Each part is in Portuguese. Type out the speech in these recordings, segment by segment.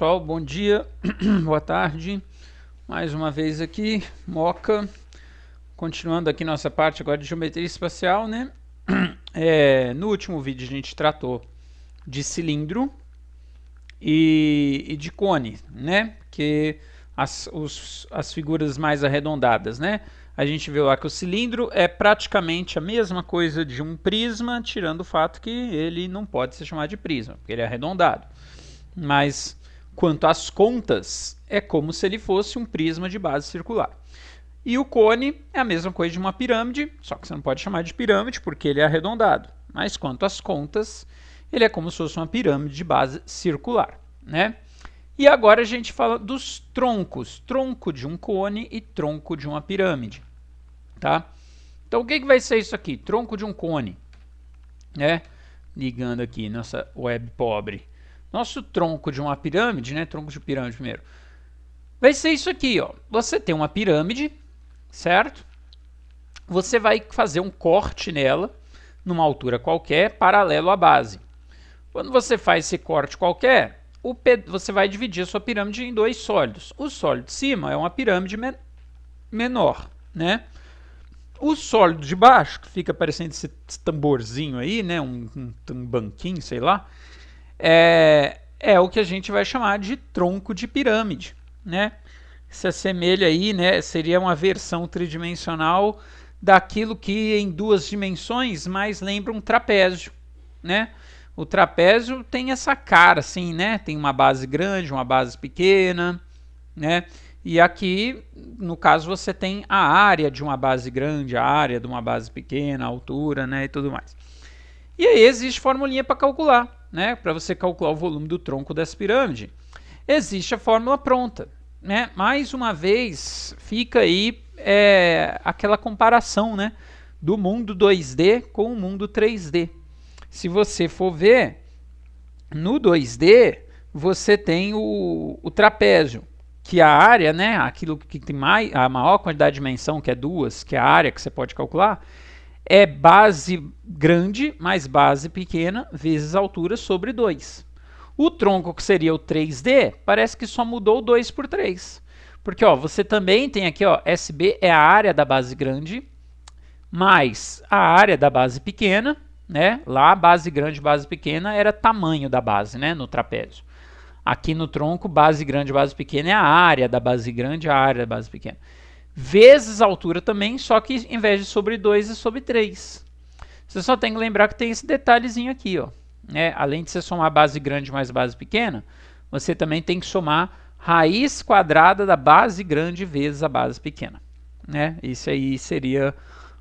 pessoal, bom dia, boa tarde, mais uma vez aqui, Moca, continuando aqui nossa parte agora de geometria espacial, né? No último vídeo a gente tratou de cilindro e de cone, né? Que as figuras mais arredondadas, né? A gente viu lá que o cilindro é praticamente a mesma coisa de um prisma, tirando o fato que ele não pode ser chamado de prisma, porque ele é arredondado. Mas quanto às contas, é como se ele fosse um prisma de base circular. E o cone é a mesma coisa de uma pirâmide, só que você não pode chamar de pirâmide porque ele é arredondado. Mas quanto às contas, ele é como se fosse uma pirâmide de base circular, né? E agora a gente fala dos troncos, tronco de um cone e tronco de uma pirâmide, tá? Então o que vai ser isso aqui? Tronco de um cone, né? Ligando aqui nossa web pobre. Nosso tronco de uma pirâmide, né? Tronco de pirâmide primeiro. Vai ser isso aqui, ó. Você tem uma pirâmide, certo? Você vai fazer um corte nela, numa altura qualquer, paralelo à base. Quando você faz esse corte qualquer, você vai dividir a sua pirâmide em dois sólidos. O sólido de cima é uma pirâmide menor, né? O sólido de baixo, que fica parecendo esse tamborzinho aí, né? Um banquinho, sei lá. É o que a gente vai chamar de tronco de pirâmide, né? Se assemelha aí, né? Seria uma versão tridimensional daquilo que em duas dimensões mais lembra um trapézio, né? O trapézio tem essa cara assim, né? Tem uma base grande, uma base pequena, né? E aqui, no caso, você tem a área de uma base grande, a área de uma base pequena, a altura, né? E tudo mais. E aí existe formulinha para calcular, né? Para você calcular o volume do tronco dessa pirâmide. Existe a fórmula pronta, né? Mais uma vez, fica aí aquela comparação, né? Do mundo 2D com o mundo 3D. Se você for ver, no 2D, você tem o trapézio, que a área, né, aquilo que tem a maior quantidade de dimensão, que é 2, que é a área que você pode calcular, é base grande mais base pequena vezes altura sobre 2. O tronco, que seria o 3D, parece que só mudou 2 por 3. Porque ó, você também tem aqui, ó, SB é a área da base grande mais a área da base pequena, né? Lá, base grande, base pequena era tamanho da base, né? No trapézio. Aqui no tronco, base grande, base pequena é a área da base grande, a área da base pequena. Vezes a altura também, só que em vez de sobre 2 é sobre 3. Você só tem que lembrar que tem esse detalhezinho aqui, ó. Além de você somar base grande mais base pequena, você também tem que somar raiz quadrada da base grande vezes a base pequena, né? Isso aí seria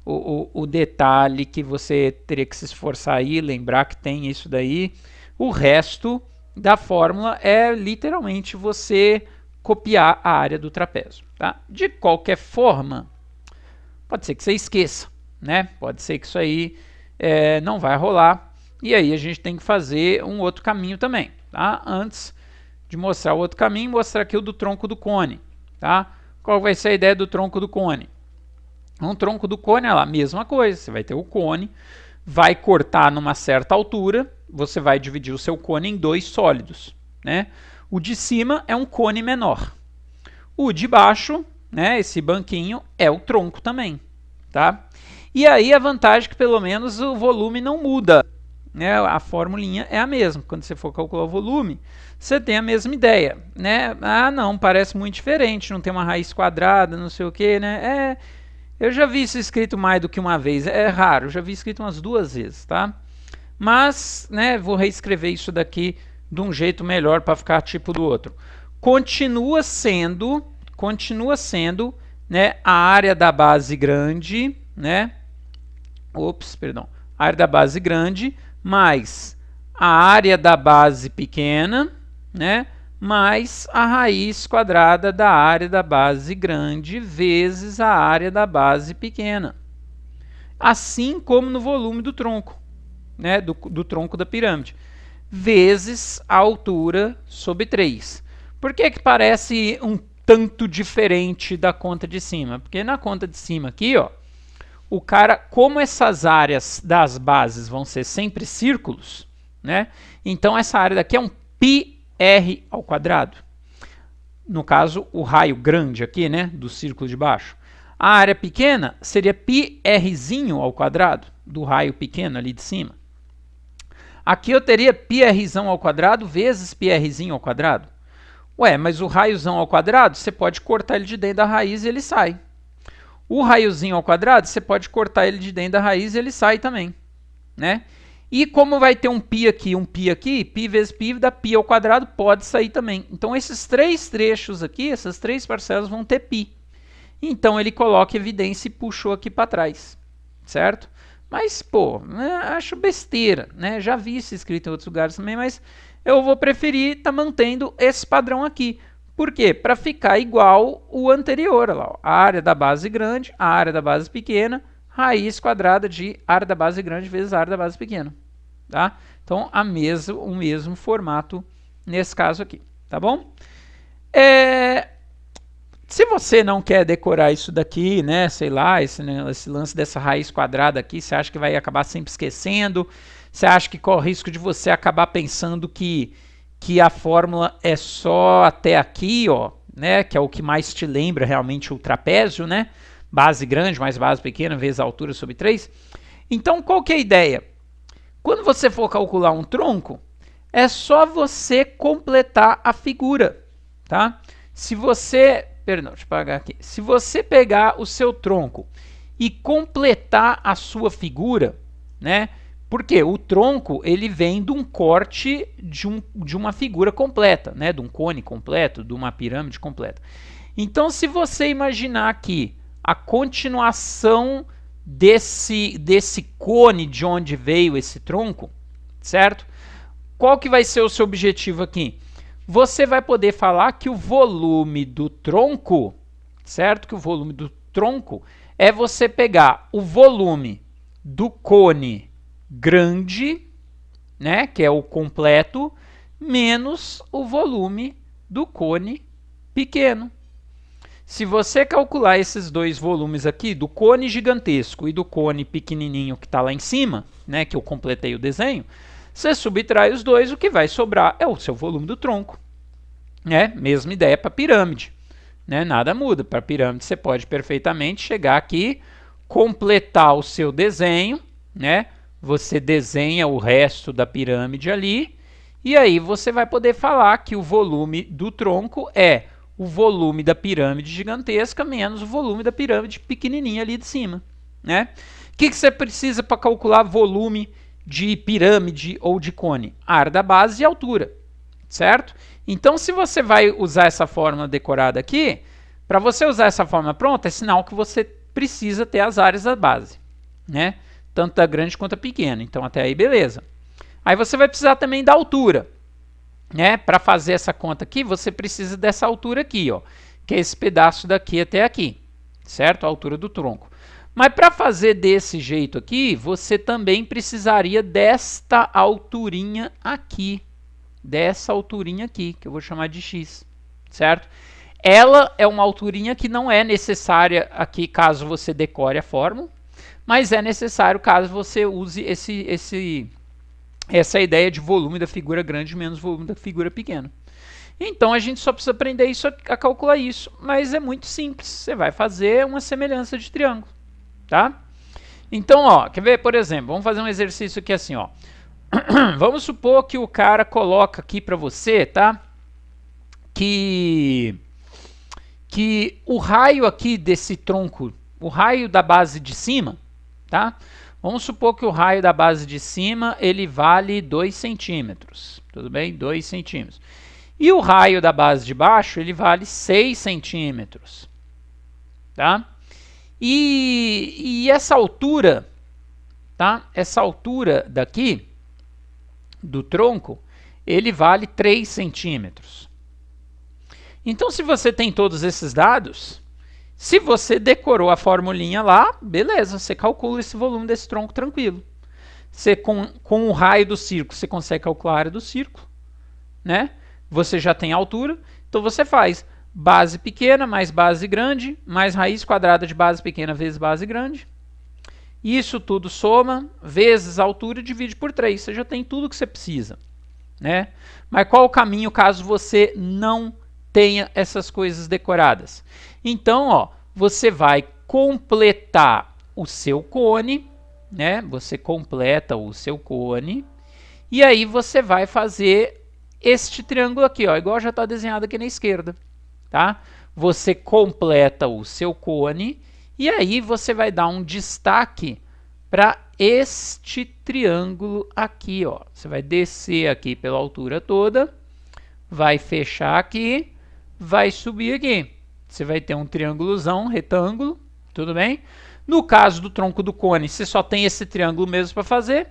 o detalhe que você teria que se esforçar aí, lembrar que tem isso daí. O resto da fórmula é literalmente você copiar a área do trapézio, tá? De qualquer forma, pode ser que você esqueça, né? Pode ser que isso aí não vai rolar, e aí a gente tem que fazer um outro caminho também, tá? Antes de mostrar o outro caminho, mostrar aqui o do tronco do cone, tá? Qual vai ser a ideia do tronco do cone? Um tronco do cone é lá, a mesma coisa, você vai ter o cone, vai cortar numa certa altura, você vai dividir o seu cone em dois sólidos, né? O de cima é um cone menor. O de baixo, né, esse banquinho, é o tronco também, tá? E aí a vantagem é que pelo menos o volume não muda, né? A formulinha é a mesma. Quando você for calcular o volume, você tem a mesma ideia, né? Ah, não, parece muito diferente, não tem uma raiz quadrada, não sei o que, né? Eu já vi isso escrito mais do que uma vez, é raro, eu já vi escrito umas 2 vezes, tá? Mas, né, vou reescrever isso daqui de um jeito melhor para ficar tipo do outro. Continua sendo, né, a área da base grande, né? A área da base grande mais a área da base pequena, né? Mais a raiz quadrada da área da base grande vezes a área da base pequena. Assim como no volume do tronco, né, do tronco da pirâmide, vezes a altura sobre 3. Por que parece um tanto diferente da conta de cima? Porque na conta de cima aqui, ó, o cara, como essas áreas das bases vão ser sempre círculos, né, então essa área daqui é um pi πr ao quadrado. No caso, o raio grande aqui, né, do círculo de baixo. A área pequena seria πrzinho ao quadrado, do raio pequeno ali de cima. Aqui eu teria πrzão ao quadrado vezes πrzinho ao quadrado. Ué, mas o raiozão ao quadrado, você pode cortar ele de dentro da raiz e ele sai. O raiozinho ao quadrado, você pode cortar ele de dentro da raiz e ele sai também, né? E como vai ter um π aqui, π vezes π dá π ao quadrado, pode sair também. Então, esses três trechos aqui, essas três parcelas vão ter π. Então, ele coloca evidência e puxou aqui para trás, certo? Mas, pô, acho besteira, né? Já vi isso escrito em outros lugares também, mas eu vou preferir estar mantendo esse padrão aqui. Por quê? Para ficar igual o anterior, olha lá, ó. A área da base grande, a área da base pequena, raiz quadrada de área da base grande vezes a área da base pequena. Tá? Então, o mesmo formato nesse caso aqui, tá bom? Se você não quer decorar isso daqui, né, sei lá, esse lance dessa raiz quadrada aqui, você acha que vai acabar sempre esquecendo, você acha que corre o risco de você acabar pensando que a fórmula é só até aqui, ó, né, que é o que mais te lembra realmente o trapézio, né, base grande mais base pequena vezes a altura sobre 3. Então, qual que é a ideia? Quando você for calcular um tronco, é só você completar a figura, tá? Se você, perdão, deixa eu apagar aqui. Se você pegar o seu tronco e completar a sua figura, né? Porque o tronco, ele vem de um corte de uma figura completa, né? De um cone completo, de uma pirâmide completa. Então, se você imaginar aqui a continuação desse cone de onde veio esse tronco, certo? Qual que vai ser o seu objetivo aqui? Você vai poder falar que o volume do tronco, certo? Que o volume do tronco é você pegar o volume do cone grande, né, que é o completo, menos o volume do cone pequeno. Se você calcular esses dois volumes aqui, do cone gigantesco e do cone pequenininho que está lá em cima, né, que eu completei o desenho, você subtrai os dois, o que vai sobrar é o seu volume do tronco. Né? Mesma ideia para a pirâmide. Né? Nada muda. Para a pirâmide você pode perfeitamente chegar aqui, completar o seu desenho, né? Você desenha o resto da pirâmide ali, e aí você vai poder falar que o volume do tronco é o volume da pirâmide gigantesca menos o volume da pirâmide pequenininha ali de cima, né? O que você precisa para calcular volume de pirâmide ou de cone? A área da base e a altura, certo? Então, se você vai usar essa fórmula decorada aqui, para você usar essa fórmula pronta, é sinal que você precisa ter as áreas da base, né? Tanto a grande quanto a pequena. Então, até aí, beleza. Aí você vai precisar também da altura. Né? Para fazer essa conta aqui, você precisa dessa altura aqui, ó, que é esse pedaço daqui até aqui, certo? A altura do tronco. Mas para fazer desse jeito aqui, você também precisaria desta alturinha aqui, que eu vou chamar de x, certo? Ela é uma alturinha que não é necessária aqui caso você decore a fórmula, mas é necessário caso você use essa ideia de volume da figura grande menos volume da figura pequena. Então, a gente só precisa aprender isso a calcular isso, mas é muito simples. Você vai fazer uma semelhança de triângulo, tá? Então, ó, quer ver, por exemplo, vamos fazer um exercício aqui assim, ó. Vamos supor que o cara coloca aqui para você, tá? Que o raio aqui desse tronco, o raio da base de cima, tá? Vamos supor que o raio da base de cima, ele vale 2 centímetros, tudo bem? 2 centímetros. E o raio da base de baixo, ele vale 6 centímetros, tá? E essa altura, tá? Essa altura daqui, do tronco, ele vale 3 centímetros. Então, se você tem todos esses dados, se você decorou a formulinha lá, beleza, você calcula esse volume desse tronco tranquilo. Você, com o raio do círculo, você consegue calcular a área do círculo, né? Você já tem a altura, então você faz base pequena mais base grande, mais raiz quadrada de base pequena vezes base grande. Isso tudo soma, vezes a altura, divide por 3. Você já tem tudo que você precisa, né? Mas qual o caminho caso você não tenha essas coisas decoradas? Então, ó, você vai completar o seu cone, né? Você completa o seu cone e aí você vai fazer este triângulo aqui, ó, igual já está desenhado aqui na esquerda, tá? Você completa o seu cone e aí você vai dar um destaque para este triângulo aqui, ó. Você vai descer aqui pela altura toda, vai fechar aqui, vai subir aqui. Você vai ter um triângulozão, retângulo, tudo bem? No caso do tronco do cone, você só tem esse triângulo mesmo para fazer.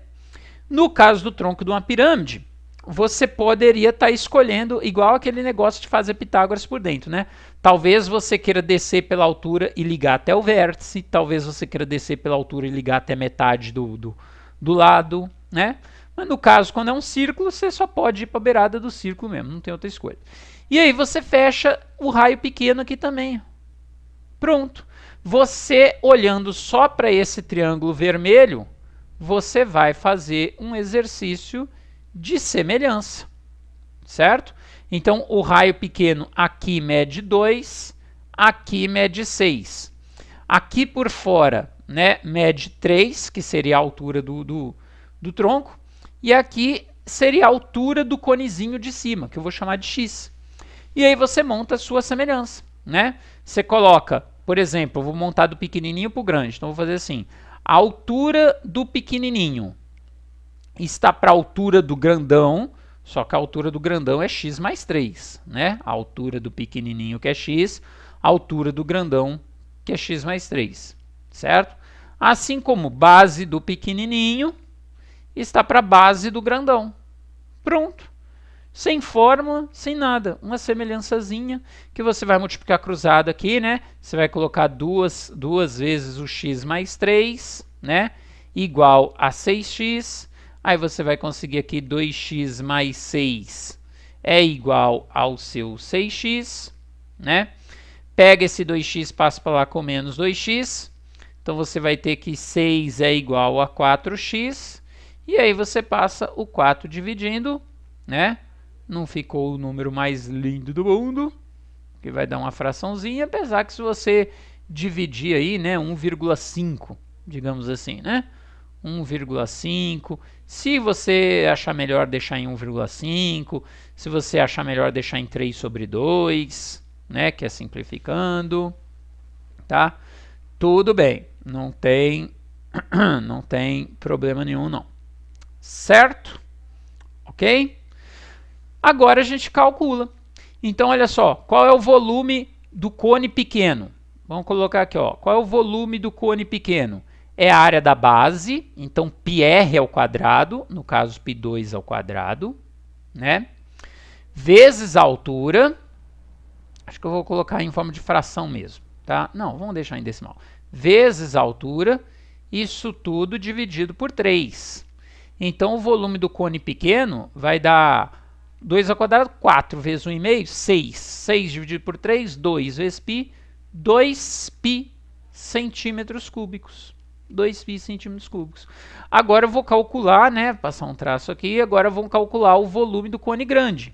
No caso do tronco de uma pirâmide, você poderia estar escolhendo igual aquele negócio de fazer Pitágoras por dentro, né? Talvez você queira descer pela altura e ligar até o vértice, talvez você queira descer pela altura e ligar até metade do lado, né? Mas no caso, quando é um círculo, você só pode ir para a beirada do círculo mesmo, não tem outra escolha. E aí você fecha o raio pequeno aqui também. Pronto. Você, olhando só para esse triângulo vermelho, você vai fazer um exercício de semelhança, certo? Então, o raio pequeno aqui mede 2, aqui mede 6. Aqui por fora, né, mede 3, que seria a altura do tronco, e aqui seria a altura do conezinho de cima, que eu vou chamar de x. E aí você monta a sua semelhança, né? Você coloca, por exemplo, eu vou montar do pequenininho para o grande, então eu vou fazer assim, a altura do pequenininho está para a altura do grandão, só que a altura do grandão é x mais 3, né? A altura do pequenininho que é x, a altura do grandão que é x mais 3, certo? Assim como base do pequenininho está para a base do grandão. Pronto. Sem fórmula, sem nada. Uma semelhançazinha que você vai multiplicar cruzado aqui, né? Você vai colocar duas vezes o x mais 3, né? Igual a 6x. Aí você vai conseguir aqui 2x mais 6 é igual ao seu 6x, né? Pega esse 2x, passa para lá com menos 2x. Então você vai ter que 6 é igual a 4x. E aí você passa o 4 dividindo, né? Não ficou o número mais lindo do mundo, que vai dar uma fraçãozinha, apesar que se você dividir aí, né, 1,5, digamos assim, né? 1,5. Se você achar melhor deixar em 1,5, se você achar melhor deixar em 3/2, né, que é simplificando, tá? Tudo bem, não tem problema nenhum não. Certo? OK? Agora a gente calcula. Então, olha só, qual é o volume do cone pequeno? Vamos colocar aqui, ó. Qual é o volume do cone pequeno? É a área da base, então πr ao quadrado, no caso π2 ao quadrado, né? Vezes a altura, acho que eu vou colocar em forma de fração mesmo, tá? Não, vamos deixar em decimal. Vezes a altura, isso tudo dividido por 3. Então, o volume do cone pequeno vai dar 2 ao quadrado, 4 vezes 1,5, 6. 6 dividido por 3, 2 vezes π, 2π centímetros cúbicos. 2π centímetros cúbicos. Agora eu vou calcular, né, passar um traço aqui, agora vamos calcular o volume do cone grande.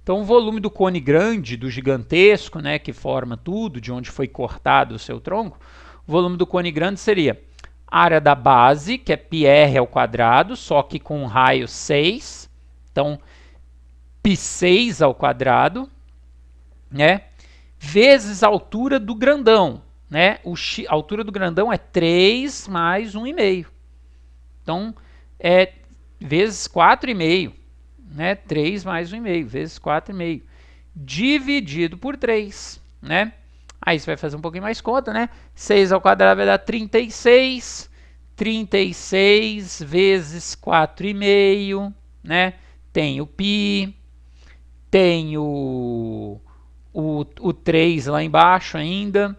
Então, o volume do cone grande, do gigantesco, né, que forma tudo, de onde foi cortado o seu tronco, o volume do cone grande seria a área da base, que é πr ao quadrado, só que com raio 6. Então, π6 ao quadrado, né? Vezes a altura do grandão, né? A altura do grandão é 3 mais 1,5. Então, é vezes 4,5, né? 3 mais 1,5, vezes 4,5, dividido por 3, né? Aí você vai fazer um pouquinho mais conta, né? 6 ao quadrado vai dar 36. 36 vezes 4,5, né? Tem o π, tem o 3 lá embaixo ainda,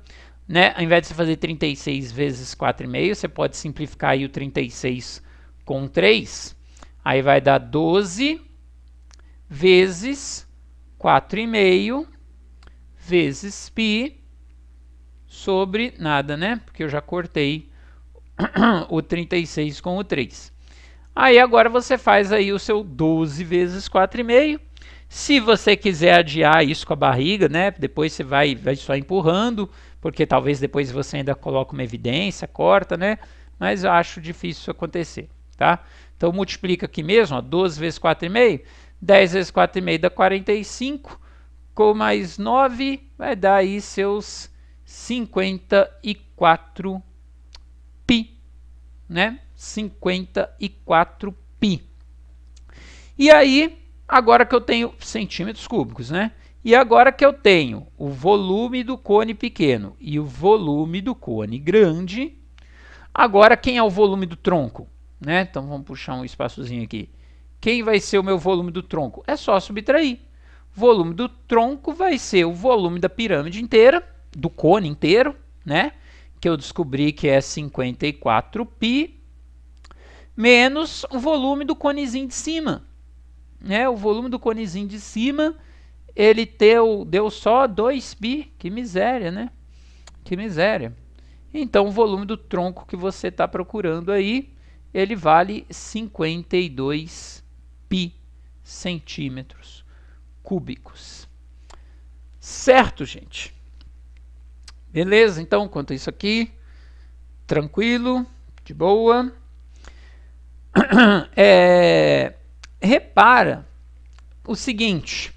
né? Ao invés de você fazer 36 vezes 4,5, você pode simplificar aí o 36 com 3. Aí vai dar 12 vezes 4,5 vezes π sobre nada, né? Porque eu já cortei o 36 com o 3. Aí agora você faz aí o seu 12 vezes 4,5. Se você quiser adiar isso com a barriga, né? Depois você vai só empurrando, porque talvez depois você ainda coloque uma evidência, corta, né? Mas eu acho difícil isso acontecer, tá? Então multiplica aqui mesmo, ó, 12 vezes 4,5, 10 vezes 4,5 dá 45, com mais 9 vai dar aí seus 54 pi, né? 54 pi. E aí, agora que eu tenho centímetros cúbicos, né? E agora que eu tenho o volume do cone pequeno e o volume do cone grande, agora quem é o volume do tronco? Né? Então vamos puxar um espaçozinho aqui. Quem vai ser o meu volume do tronco? É só subtrair. O volume do tronco vai ser o volume da pirâmide inteira, do cone inteiro, né? Que eu descobri que é 54 pi, menos o volume do conezinho de cima. Né? O volume do conezinho de cima, ele deu só 2 pi. Que miséria, né? Que miséria. Então, o volume do tronco que você está procurando aí, ele vale 52 pi centímetros cúbicos. Certo, gente? Beleza? Então, quanto a isso aqui, tranquilo, de boa. Repara o seguinte,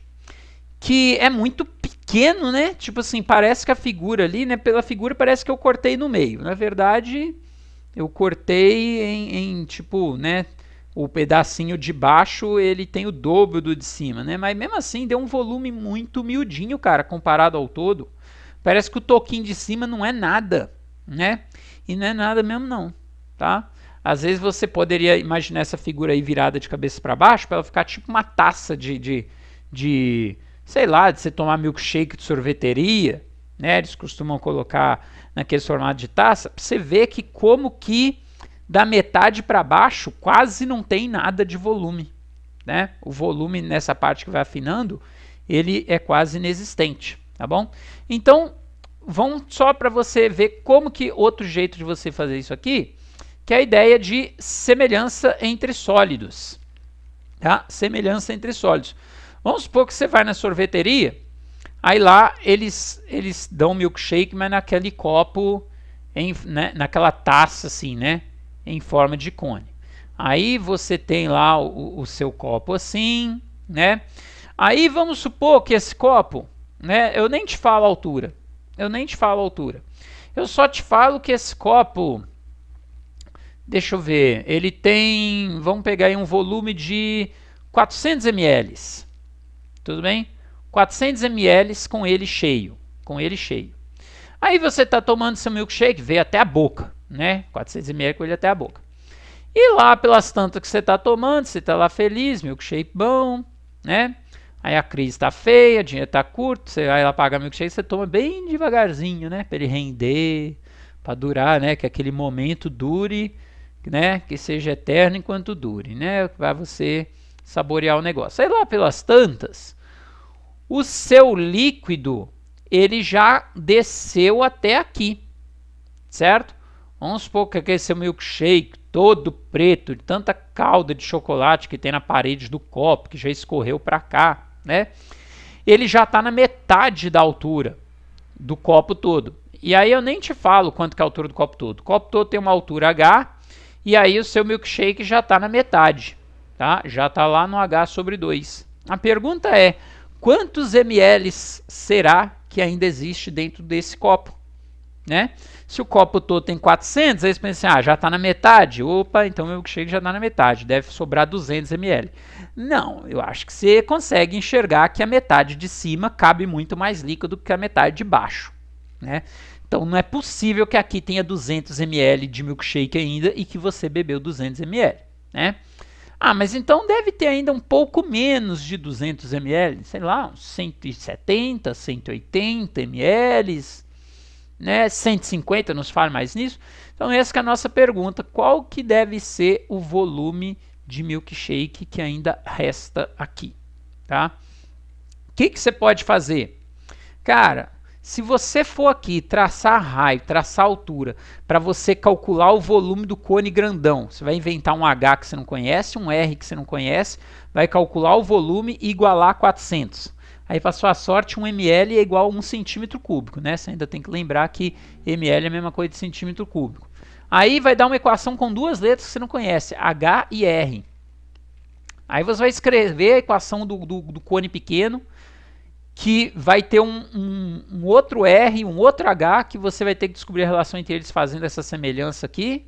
que é muito pequeno, né? Tipo assim, parece que a figura ali, né? Pela figura parece que eu cortei no meio. Na verdade, eu cortei em tipo, né? O pedacinho de baixo, ele tem o dobro do de cima, né? Mas mesmo assim, deu um volume muito miudinho, cara, comparado ao todo. Parece que o toquinho de cima não é nada, né? E não é nada mesmo não, tá? Às vezes você poderia imaginar essa figura aí virada de cabeça para baixo, para ela ficar tipo uma taça de sei lá, de você tomar milkshake de sorveteria, né? Eles costumam colocar naquele formato de taça, para você ver que como que da metade para baixo quase não tem nada de volume, né? O volume nessa parte que vai afinando, ele é quase inexistente, tá bom? Então, vamos só para você ver como que outro jeito de você fazer isso aqui, que é a ideia de semelhança entre sólidos, tá? Semelhança entre sólidos. Vamos supor que você vai na sorveteria, aí lá eles dão milkshake, mas naquele copo, né, naquela taça assim, né, em forma de cone. Aí você tem lá o seu copo assim, né? Aí vamos supor que esse copo, né, eu nem te falo a altura, eu só te falo que esse copo, deixa eu ver, ele tem, vamos pegar aí um volume de 400 ml, tudo bem? 400 ml com ele cheio, Aí você está tomando seu milkshake, veio até a boca, né? 400 ml com ele até a boca. E lá pelas tantas que você está tomando, você está lá feliz, milkshake bom, né? Aí a crise está feia, o dinheiro está curto, você vai lá pagar milkshake, você toma bem devagarzinho, né? Para ele render, para durar, né? Que aquele momento dure, né? Que seja eterno enquanto dure, né? Para você saborear o negócio. Aí lá pelas tantas, o seu líquido, ele já desceu até aqui, certo? Vamos supor que aquele seu milkshake todo preto, de tanta calda de chocolate que tem na parede do copo, que já escorreu para cá, né? Ele já está na metade da altura do copo todo. E aí eu nem te falo quanto que é a altura do copo todo. O copo todo tem uma altura H, e aí o seu milkshake já está na metade, tá? Já está lá no H sobre 2. A pergunta é, quantos ml será que ainda existe dentro desse copo, né? Se o copo todo tem 400, aí você pensa assim, já está na metade. Opa, então meu milkshake já está na metade, deve sobrar 200 ml. Não, eu acho que você consegue enxergar que a metade de cima cabe muito mais líquido que a metade de baixo, né? Então não é possível que aqui tenha 200 ml de milkshake ainda e que você bebeu 200 ml, né? Mas então deve ter ainda um pouco menos de 200 ml, sei lá, uns 170, 180 ml, né? 150, nos fala mais nisso. Então essa que é a nossa pergunta, qual que deve ser o volume de milkshake que ainda resta aqui, tá? O que você pode fazer? Cara, Se você for aqui traçar raio, traçar altura, para você calcular o volume do cone grandão, você vai inventar um H que você não conhece, um R que você não conhece, vai calcular o volume e igualar a 400. Aí, para sua sorte, um ml é igual a 1 centímetro cúbico, né? Você ainda tem que lembrar que ml é a mesma coisa de centímetro cúbico. Aí vai dar uma equação com duas letras que você não conhece, H e R. Aí você vai escrever a equação do cone pequeno, que vai ter um outro R, um outro H, que você vai ter que descobrir a relação entre eles fazendo essa semelhança aqui.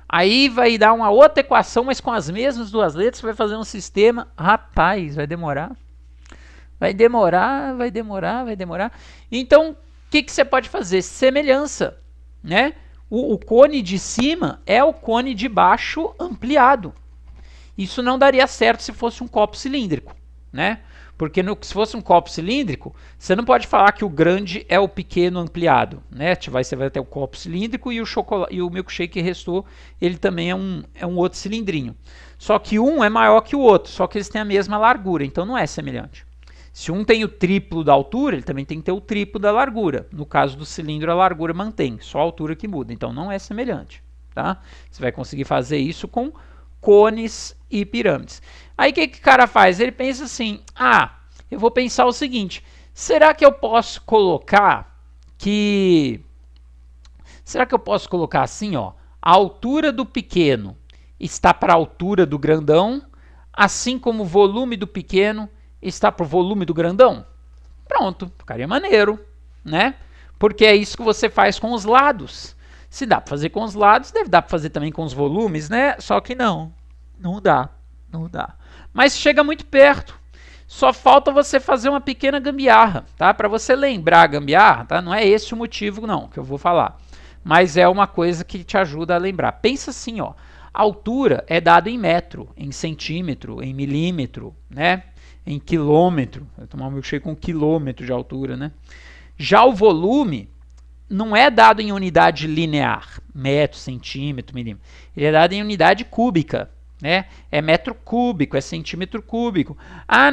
Aí vai dar uma outra equação, mas com as mesmas duas letras, você vai fazer um sistema. Rapaz, vai demorar. Vai demorar, vai demorar, vai demorar. Então, o que você pode fazer? Semelhança, né? O cone de cima é o cone de baixo ampliado. Isso não daria certo se fosse um copo cilíndrico, né? Porque se fosse um copo cilíndrico, você não pode falar que o grande é o pequeno ampliado, né? Você vai ter o copo cilíndrico e o milkshake que restou, ele também é um outro cilindrinho. Só que um é maior que o outro, só que eles têm a mesma largura, então não é semelhante. Se um tem o triplo da altura, ele também tem que ter o triplo da largura. No caso do cilindro, a largura mantém, só a altura que muda, então não é semelhante, tá? Você vai conseguir fazer isso com cones e pirâmides. Aí o que o cara faz? Ele pensa assim, eu vou pensar o seguinte, será que eu posso colocar assim, ó, a altura do pequeno está para a altura do grandão, assim como o volume do pequeno está para o volume do grandão? Pronto, ficaria maneiro, né? Porque é isso que você faz com os lados. Se dá para fazer com os lados, deve dar para fazer também com os volumes, né? Só que não dá. Mas chega muito perto. Só falta você fazer uma pequena gambiarra, tá? Para você lembrar a gambiarra, tá? Não é esse o motivo não que eu vou falar, mas é uma coisa que te ajuda a lembrar. Pensa assim, ó, a altura é dada em metro, em centímetro, em milímetro, né? Em quilômetro. Eu tomar um milkshake com quilômetro de altura, né? Já o volume não é dado em unidade linear, metro, centímetro, milímetro. Ele é dado em unidade cúbica, né? É metro cúbico, é centímetro cúbico.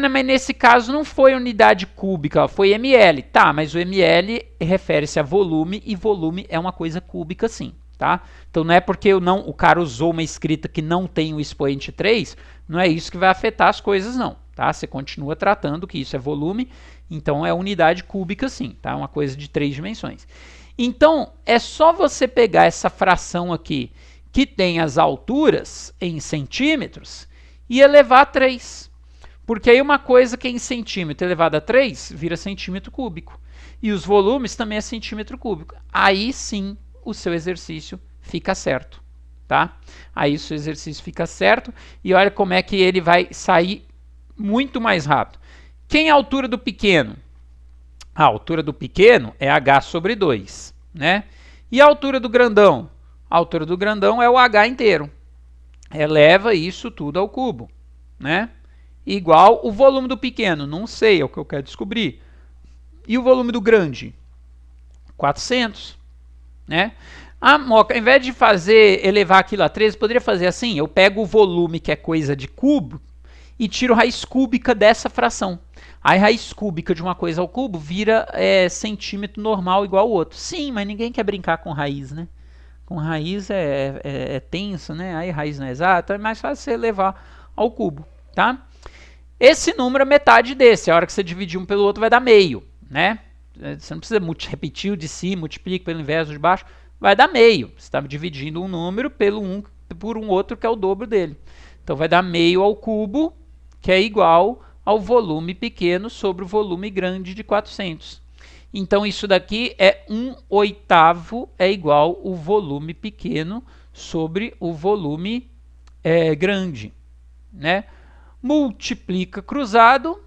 Não, mas nesse caso não foi unidade cúbica, foi ml. Tá, mas o ml refere-se a volume e volume é uma coisa cúbica sim, tá? Então não é porque o cara usou uma escrita que não tem o expoente 3, não é isso que vai afetar as coisas não, tá? Você continua tratando que isso é volume, então é unidade cúbica sim, tá? Uma coisa de 3 dimensões. Então, é só você pegar essa fração aqui, que tem as alturas em centímetros, e elevar a 3. Porque aí uma coisa que é em centímetro elevado a 3 vira centímetro cúbico. E os volumes também é centímetro cúbico. Aí sim o seu exercício fica certo, tá? Aí o seu exercício fica certo e olha como é que ele vai sair muito mais rápido. Quem é a altura do pequeno? A altura do pequeno é h sobre 2, né? E a altura do grandão? A altura do grandão é o h inteiro. Eleva isso tudo ao cubo, né? Igual o volume do pequeno, não sei, é o que eu quero descobrir. E o volume do grande? 400, né? Moca, ao invés de elevar aquilo a 13, poderia fazer assim, eu pego o volume, que é coisa de cubo, e tiro raiz cúbica dessa fração. Aí raiz cúbica de uma coisa ao cubo vira centímetro normal igual ao outro. Sim, mas ninguém quer brincar com raiz, né? Com raiz é tenso, né? Aí raiz não é exata, é mais fácil você elevar ao cubo, tá? Esse número é metade desse. A hora que você dividir um pelo outro vai dar meio, né? Você não precisa repetir o de cima, multiplica pelo inverso de baixo, vai dar meio. Você está dividindo um número por um outro que é o dobro dele. Então vai dar meio ao cubo, que é igual ao volume pequeno sobre o volume grande de 400. Então isso daqui é 1/8 é igual o volume pequeno sobre o volume grande, né? Multiplica cruzado,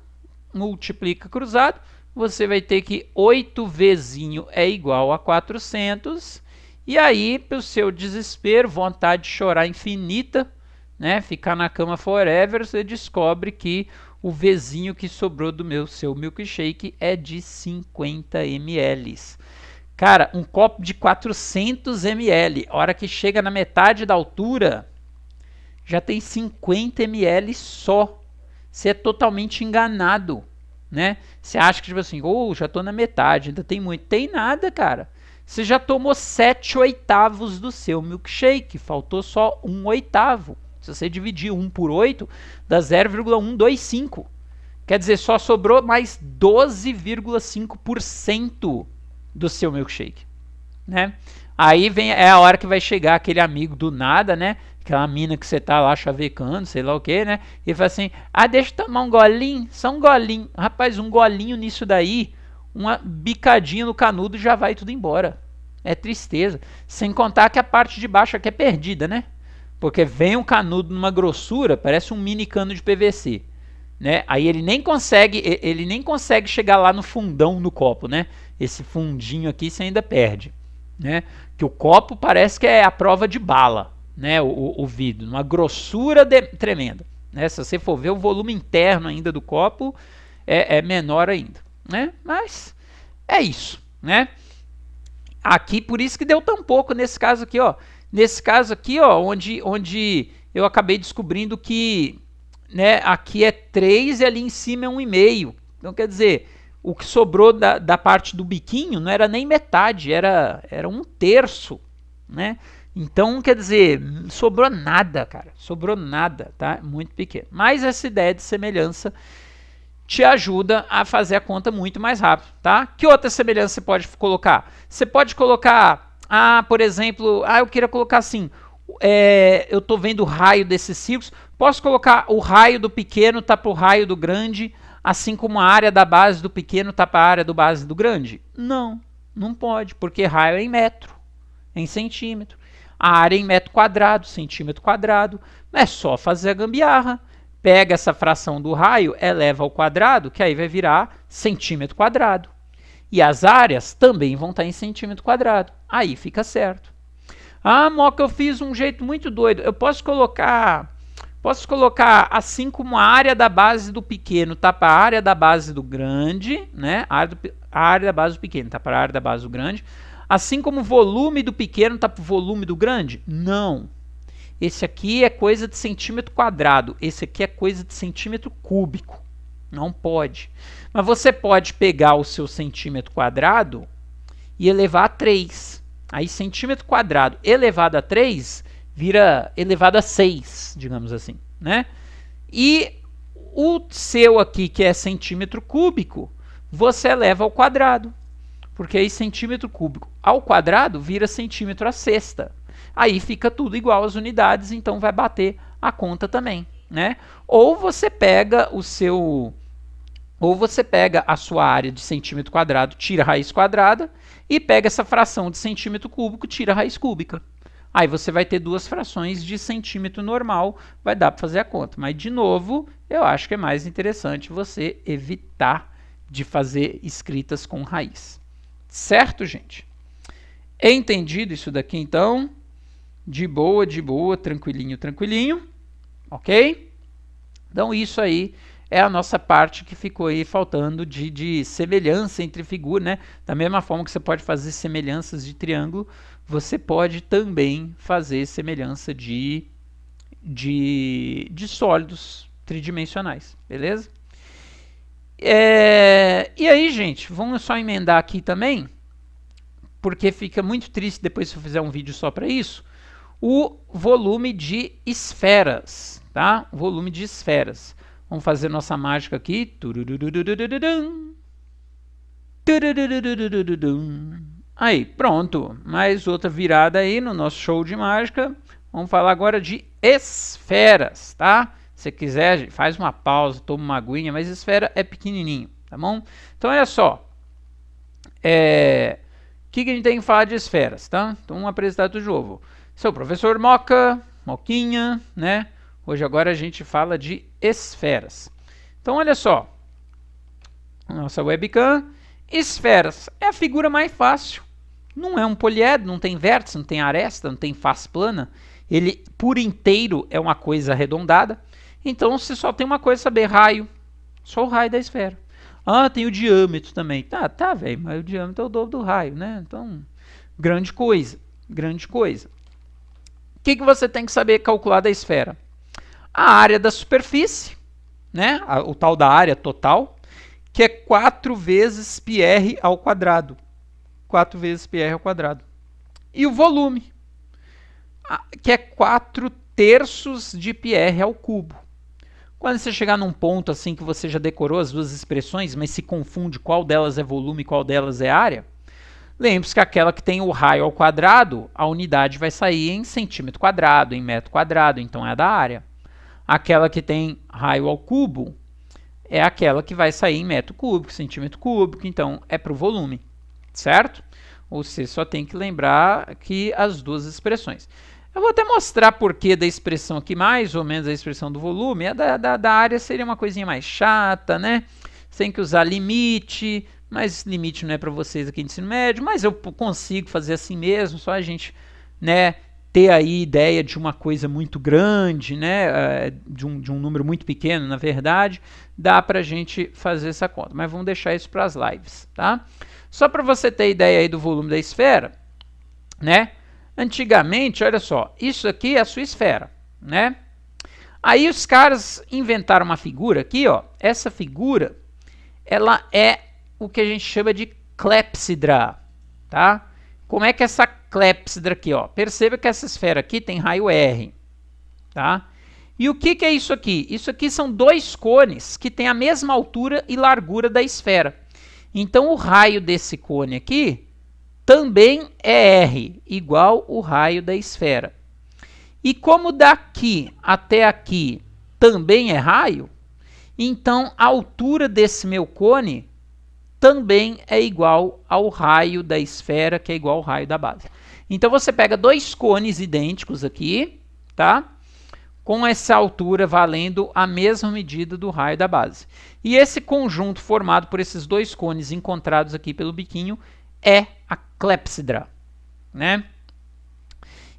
você vai ter que 8 vezinho é igual a 400, e aí, pelo seu desespero, vontade de chorar infinita, né, ficar na cama forever, você descobre que o vezinho que sobrou do seu milkshake é de 50 ml. Cara, um copo de 400 ml, a hora que chega na metade da altura, já tem 50 ml só. Você é totalmente enganado, né? Você acha que, tipo assim, já tô na metade, ainda tem muito. Tem nada, cara. Você já tomou 7/8 do seu milkshake, faltou só 1/8. Se você dividir 1 por 8, dá 0,125. Quer dizer, só sobrou mais 12,5% do seu milkshake, né? Aí é a hora que vai chegar aquele amigo do nada, né? Aquela mina que você tá lá chavecando, sei lá o que, né? E fala assim, deixa eu tomar um golinho, só um golinho. Rapaz, um golinho nisso daí, uma bicadinha no canudo já vai tudo embora. É tristeza. Sem contar que a parte de baixo aqui é perdida, né? Porque vem um canudo numa grossura, parece um mini cano de PVC. Né? Aí ele nem consegue chegar lá no fundão no copo, né? Esse fundinho aqui você ainda perde, né? Que o copo parece que é a prova de bala, né? O vidro, uma grossura tremenda, né? Se você for ver o volume interno ainda do copo é menor ainda, né? Mas é isso, né? Aqui por isso que deu tão pouco nesse caso aqui, ó. Nesse caso aqui, ó, onde eu acabei descobrindo que, né, aqui é 3 e ali em cima é 1,5. Então, quer dizer, o que sobrou da parte do biquinho não era nem metade, era 1/3, né? Então, quer dizer, sobrou nada, cara. Sobrou nada, tá? Muito pequeno. Mas essa ideia de semelhança te ajuda a fazer a conta muito mais rápido, tá? Que outra semelhança você pode colocar? Você pode colocar, por exemplo, eu queria colocar assim, eu estou vendo o raio desses círculos, posso colocar o raio do pequeno tá para o raio do grande, assim como a área da base do pequeno tá para a área da base do grande? Não, não pode, porque raio é em metro, em centímetro. A área é em metro quadrado, centímetro quadrado. É só fazer a gambiarra. Pega essa fração do raio, eleva ao quadrado, que aí vai virar centímetro quadrado. E as áreas também vão estar em centímetro quadrado. Aí fica certo. Moca, eu fiz um jeito muito doido. Eu posso colocar assim como a área da base do pequeno está para a área da base do grande, né? A área da base do pequeno está para a área da base do grande. Assim como o volume do pequeno está para o volume do grande? Não. Esse aqui é coisa de centímetro quadrado. Esse aqui é coisa de centímetro cúbico. Não pode. Mas você pode pegar o seu centímetro quadrado e elevar a 3. Aí centímetro quadrado elevado a 3 vira elevado a 6, digamos assim, né? E o seu aqui, que é centímetro cúbico, você eleva ao quadrado. Porque aí centímetro cúbico ao quadrado vira centímetro à sexta. Aí fica tudo igual às unidades, então vai bater a conta também, né? Ou você pega a sua área de centímetro quadrado, tira a raiz quadrada e pega essa fração de centímetro cúbico, tira a raiz cúbica. Aí você vai ter duas frações de centímetro normal, vai dar para fazer a conta. Mas, de novo, eu acho que é mais interessante você evitar de fazer escritas com raiz. Certo, gente? Entendido isso daqui, então? De boa, tranquilinho, tranquilinho. Ok? Então, isso aí é a nossa parte que ficou aí faltando de semelhança entre figuras, né? Da mesma forma que você pode fazer semelhanças de triângulo, você pode também fazer semelhança de sólidos tridimensionais, beleza? E aí, gente, vamos só emendar aqui também, porque fica muito triste depois se eu fizer um vídeo só para isso, o volume de esferas, tá? O volume de esferas. Vamos fazer nossa mágica aqui. Aí, pronto. Mais outra virada aí no nosso show de mágica. Vamos falar agora de esferas, tá? Se quiser, faz uma pausa, toma uma aguinha, mas esfera é pequenininho, tá bom? Então, olha só. O que a gente tem que falar de esferas, tá? Então, vamos apresentar tudo de novo. Seu professor Moca, Moquinha, né? Hoje agora a gente fala de esferas. Então, olha só. Nossa webcam. Esferas é a figura mais fácil. Não é um poliedro, não tem vértice, não tem aresta, não tem face plana. Ele, por inteiro, é uma coisa arredondada. Então, você só tem uma coisa a saber, raio. Só o raio da esfera. Tem o diâmetro também. Tá, velho, mas o diâmetro é o dobro do raio, né? Então, grande coisa, grande coisa. O que você tem que saber calcular da esfera? A área da superfície, né? O tal da área total, que é 4 vezes πr ao quadrado. 4 vezes πr ao quadrado. E o volume, que é 4/3 de πr ao cubo. Quando você chegar num ponto assim que você já decorou as duas expressões, mas se confunde qual delas é volume e qual delas é área, lembre-se que aquela que tem o raio ao quadrado, a unidade vai sair em centímetro quadrado, em metro quadrado, então é a da área. Aquela que tem raio ao cubo é aquela que vai sair em metro cúbico, centímetro cúbico, então é para o volume, certo? Você só tem que lembrar que as duas expressões. Eu vou até mostrar porquê da expressão aqui, mais ou menos a expressão do volume. A da área seria uma coisinha mais chata, né? Você tem que usar limite, mas limite não é para vocês aqui de ensino médio, mas eu consigo fazer assim mesmo, só a gente, né, ter aí ideia de uma coisa muito grande, né, de um número muito pequeno, na verdade, dá para a gente fazer essa conta. Mas vamos deixar isso para as lives, tá? Só para você ter ideia aí do volume da esfera, né? Antigamente, olha só, isso aqui é a sua esfera, né? Aí os caras inventaram uma figura aqui, ó. Essa figura, ela é o que a gente chama de clepsidra, tá? Como é que é essa clepsidra aqui, ó? Perceba que essa esfera aqui tem raio R, tá? E o que é isso aqui? Isso aqui são dois cones que têm a mesma altura e largura da esfera. Então, o raio desse cone aqui também é R, igual o raio da esfera. E como daqui até aqui também é raio, então a altura desse meu cone também é igual ao raio da esfera, que é igual ao raio da base. Então você pega dois cones idênticos aqui, tá? Com essa altura valendo a mesma medida do raio da base. E esse conjunto formado por esses dois cones encontrados aqui pelo biquinho é a clepsidra, né?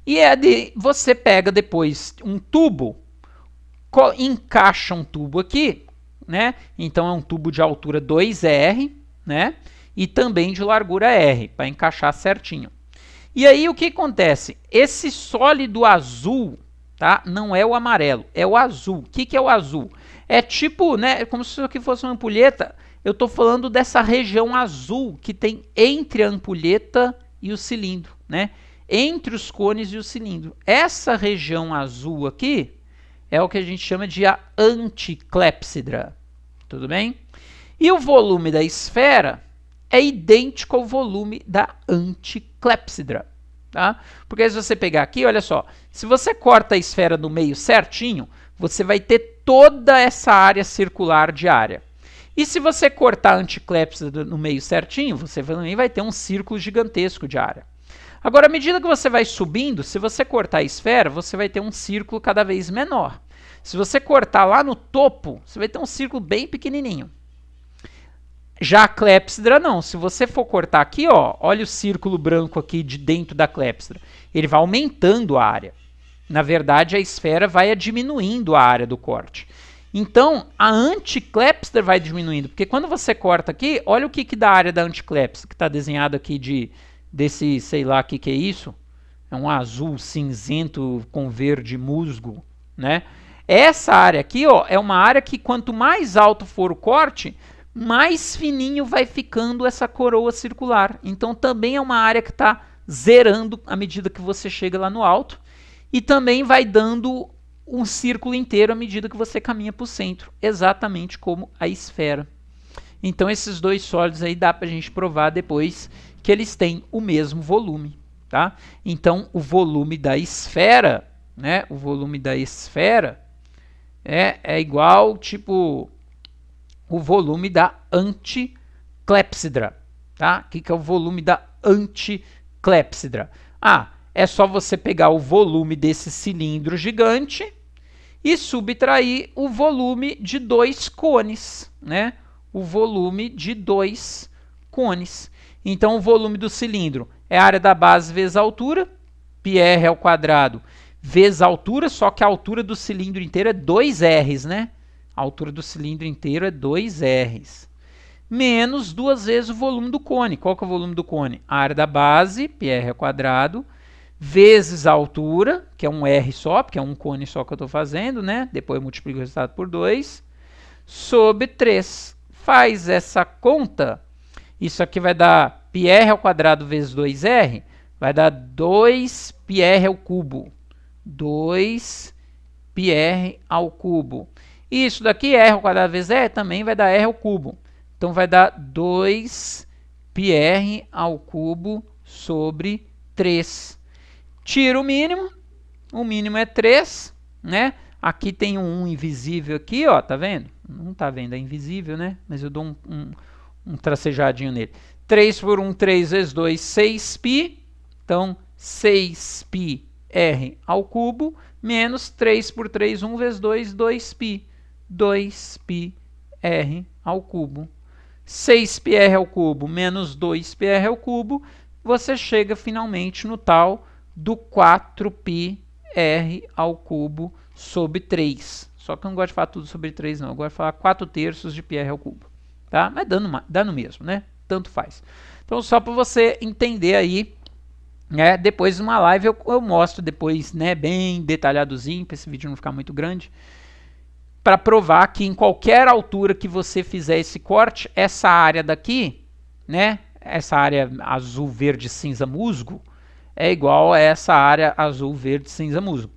E você pega depois um tubo, encaixa um tubo aqui, né? Então é um tubo de altura 2R, né? E também de largura R, para encaixar certinho. E aí o que acontece? Esse sólido azul, tá? Não é o amarelo, é o azul. O que é o azul? É tipo, né? Como se isso aqui fosse uma ampulheta. Eu estou falando dessa região azul que tem entre a ampulheta e o cilindro, né? Entre os cones e o cilindro. Essa região azul aqui é o que a gente chama de a anticlepsidra. Tudo bem? E o volume da esfera é idêntico ao volume da anticlepsidra. Tá? Porque se você pegar aqui, olha só, se você corta a esfera no meio certinho, você vai ter toda essa área circular de área. E se você cortar a anticlepsidra no meio certinho, você também vai ter um círculo gigantesco de área. Agora, à medida que você vai subindo, se você cortar a esfera, você vai ter um círculo cada vez menor. Se você cortar lá no topo, você vai ter um círculo bem pequenininho. Já a clepsidra não. Se você for cortar aqui, ó, olha o círculo branco aqui de dentro da clepsidra. Ele vai aumentando a área. Na verdade, a esfera vai diminuindo a área do corte. Então, a anticlepsidra vai diminuindo, porque quando você corta aqui, olha o que dá a área da anticlepsidra, que está desenhado aqui desse, sei lá o que é isso, é um azul cinzento com verde musgo, né? Essa área aqui, ó, é uma área que quanto mais alto for o corte, mais fininho vai ficando essa coroa circular. Então, também é uma área que está zerando à medida que você chega lá no alto, e também vai dando um círculo inteiro à medida que você caminha para o centro, exatamente como a esfera. Então esses dois sólidos aí dá para a gente provar depois que eles têm o mesmo volume, tá? Então o volume da esfera, né? O volume da esfera é igual, tipo, o volume da anticlepsidra, tá? O que é o volume da anticlepsidra? É só você pegar o volume desse cilindro gigante e subtrair o volume de dois cones, né? O volume de dois cones. Então, o volume do cilindro é a área da base vezes a altura, πr ao quadrado, vezes a altura, só que a altura do cilindro inteiro é 2Rs, né? A altura do cilindro inteiro é 2Rs. Menos 2 vezes o volume do cone. Qual que é o volume do cone? A área da base, πr ao quadrado, vezes a altura, que é um R só, porque é um cone só que eu estou fazendo, né? Depois eu multiplico o resultado por 2, sobre 3. faz essa conta, isso aqui vai dar πr ao quadrado vezes 2r, vai dar 2πr ao cubo. 2πr ao cubo. E isso daqui, r ao quadrado vezes r, também vai dar r ao cubo. Então, vai dar 2πr ao cubo sobre 3. Tira o mínimo é 3, né? Aqui tem um 1 invisível aqui, ó, tá vendo? Não tá vendo, é invisível, né? Mas eu dou um tracejadinho nele. 3 por 1, 3 vezes 2, 6π. Então, 6πr ao cubo, menos 3 por 3, 1 vezes 2, 2π. 2πr ao cubo. 6πr ao cubo menos 2πr ao cubo, você chega finalmente no tal do 4πr ao cubo sobre 3. Só que eu não gosto de falar tudo sobre 3, não. Eu gosto de falar 4/3 de πr ao cubo. Tá? Mas dá no mesmo, né? Tanto faz. Então, só para você entender aí, né? Depois, numa live, eu mostro depois, né, bem detalhadozinho, para esse vídeo não ficar muito grande, para provar que em qualquer altura que você fizer esse corte, essa área daqui, né, essa área azul, verde, cinza, musgo, é igual a essa área azul, verde, cinza, musgo.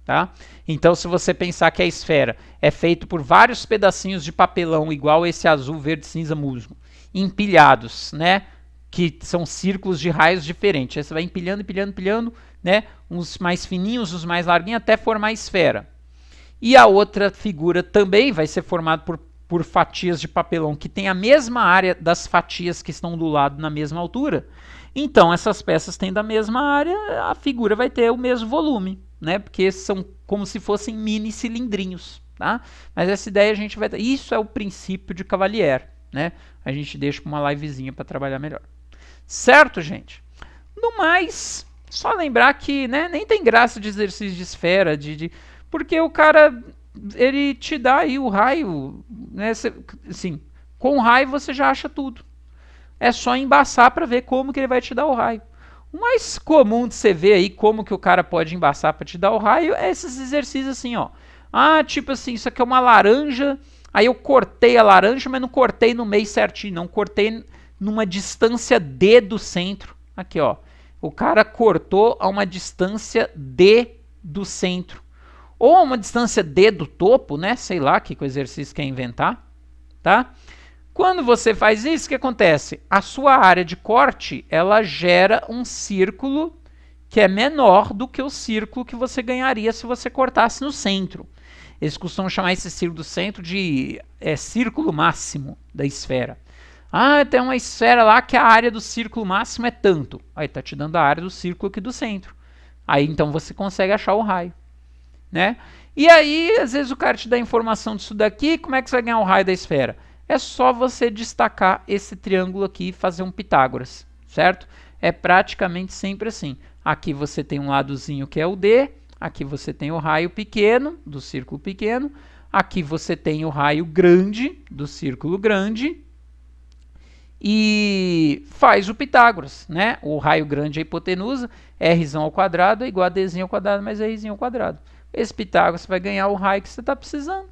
Tá? Então, se você pensar que a esfera é feita por vários pedacinhos de papelão igual esse azul, verde, cinza, musgo, empilhados, né, que são círculos de raios diferentes. Aí você vai empilhando, empilhando, empilhando, né, uns mais fininhos, uns mais larguinhos, até formar a esfera. E a outra figura também vai ser formada por fatias de papelão que tem a mesma área das fatias que estão do lado na mesma altura. Então, essas peças tendo a mesma área, a figura vai ter o mesmo volume, né? Porque são como se fossem mini cilindrinhos, tá? Mas essa ideia a gente vai... Isso é o princípio de Cavalier, né? A gente deixa para uma livezinha para trabalhar melhor. Certo, gente? No mais, só lembrar que, né, nem tem graça de exercício de esfera, porque o cara, ele te dá aí o raio, né? Assim, com o raio você já acha tudo. É só embaçar para ver como que ele vai te dar o raio. O mais comum de você ver aí como que o cara pode embaçar para te dar o raio é esses exercícios assim, ó. Ah, tipo assim, isso aqui é uma laranja, aí eu cortei a laranja, mas não cortei no meio certinho, não. Cortei numa distância D do centro. Aqui, ó. O cara cortou a uma distância D do centro. Ou a uma distância D do topo, né? Sei lá que exercício quer inventar, tá? Quando você faz isso, o que acontece? A sua área de corte, ela gera um círculo que é menor do que o círculo que você ganharia se você cortasse no centro. Eles costumam chamar esse círculo do centro de círculo máximo da esfera. Ah, tem uma esfera lá que a área do círculo máximo é tanto. Aí tá te dando a área do círculo aqui do centro. Aí então você consegue achar o raio. Né? E aí, às vezes o cara te dá informação disso daqui, como é que você vai ganhar o raio da esfera? É só você destacar esse triângulo aqui e fazer um Pitágoras, certo? É praticamente sempre assim. Aqui você tem um ladozinho que é o D, aqui você tem o raio pequeno, do círculo pequeno, aqui você tem o raio grande, do círculo grande, e faz o Pitágoras, né? O raio grande é a hipotenusa, r ao quadrado é igual a d ao quadrado mais r ao quadrado. Esse Pitágoras vai ganhar o raio que você está precisando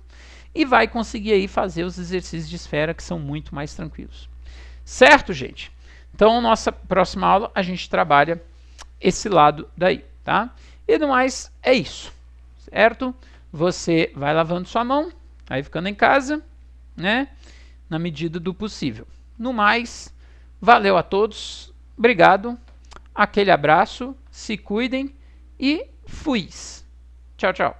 e vai conseguir aí fazer os exercícios de esfera que são muito mais tranquilos. Certo, gente? Então, nossa próxima aula a gente trabalha esse lado daí, tá? E no mais, é isso, certo? Você vai lavando sua mão, aí ficando em casa, né? Na medida do possível. No mais, valeu a todos, obrigado, aquele abraço, se cuidem e fui! Tchau, tchau.